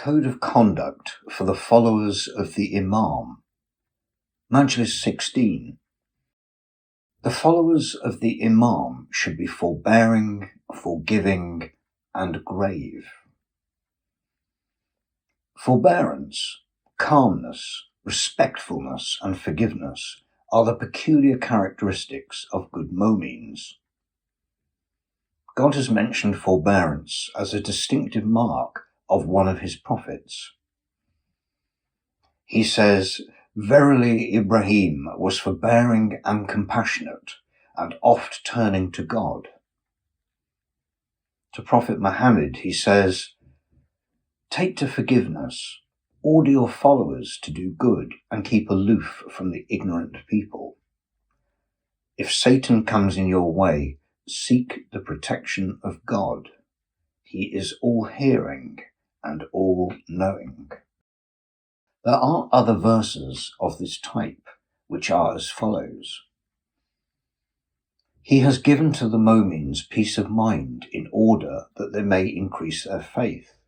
Code of Conduct for the Followers of the Imam. Majlis 16. The followers of the Imam should be forbearing, forgiving, and grave. Forbearance, calmness, respectfulness, and forgiveness are the peculiar characteristics of good mu'mins. God has mentioned forbearance as a distinctive mark of one of his prophets. He says, "Verily, Ibrahim was forbearing and compassionate, and oft-turning to God." To Prophet Muhammad he says, "Take to forgiveness, order your followers to do good, and keep aloof from the ignorant people. If Satan comes in your way, seek the protection of God. He is all-hearing and all-knowing." There are other verses of this type, which are as follows. He has given to the mu'mins peace of mind in order that they may increase their faith.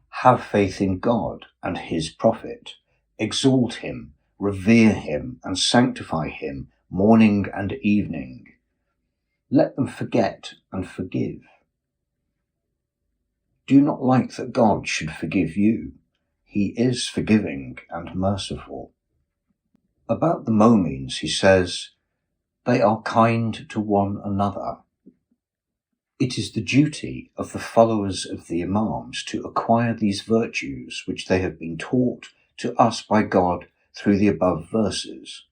Have faith in God and his Prophet. Exalt him, revere him, and sanctify him morning and evening. Let them forget and forgive. Do not like that God should forgive you. He is forgiving and merciful. About the mu'mins he says, "They are kind to one another." It is the duty of the followers of the Imams to acquire these virtues which they have been taught to us by God through the above verses.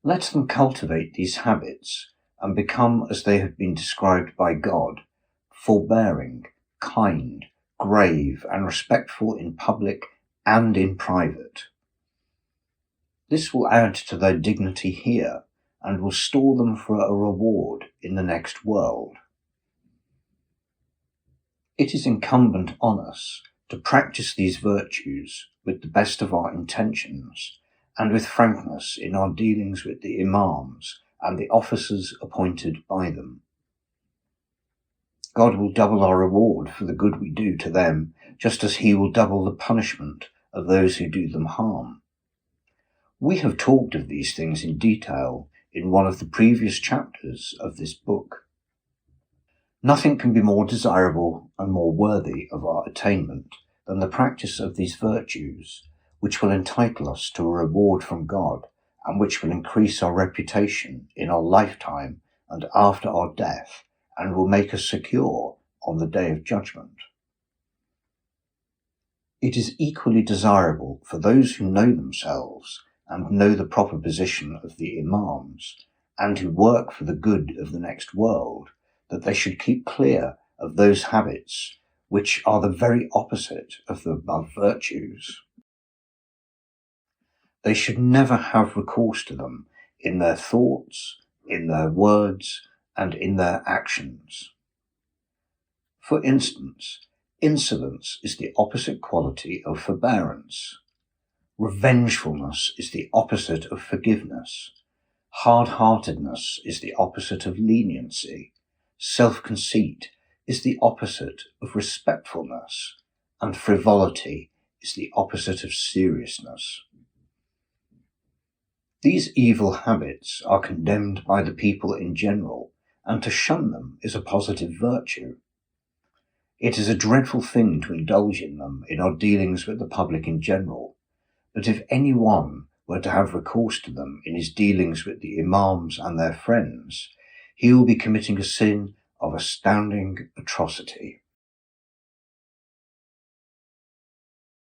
Let them cultivate these habits and become as they have been described by God, forbearing, kind, grave, and respectful in public and in private. This will add to their dignity here and will store them for a reward in the next world. It is incumbent on us to practice these virtues with the best of our intentions and with frankness in our dealings with the Imams and the officers appointed by them. God will double our reward for the good we do to them, just as he will double the punishment of those who do them harm. We have talked of these things in detail in one of the previous chapters of this book. Nothing can be more desirable and more worthy of our attainment than the practice of these virtues, which will entitle us to a reward from God and which will increase our reputation in our lifetime and after our death, and will make us secure on the day of judgment. It is equally desirable for those who know themselves and know the proper position of the Imams, and who work for the good of the next world, that they should keep clear of those habits which are the very opposite of the above virtues. They should never have recourse to them in their thoughts, in their words, and in their actions. For instance, insolence is the opposite quality of forbearance. Revengefulness is the opposite of forgiveness. Hard-heartedness is the opposite of leniency. Self-conceit is the opposite of respectfulness. And frivolity is the opposite of seriousness. These evil habits are condemned by the people in general, and to shun them is a positive virtue. It is a dreadful thing to indulge in them in our dealings with the public in general, but if any one were to have recourse to them in his dealings with the Imams and their friends, he will be committing a sin of astounding atrocity.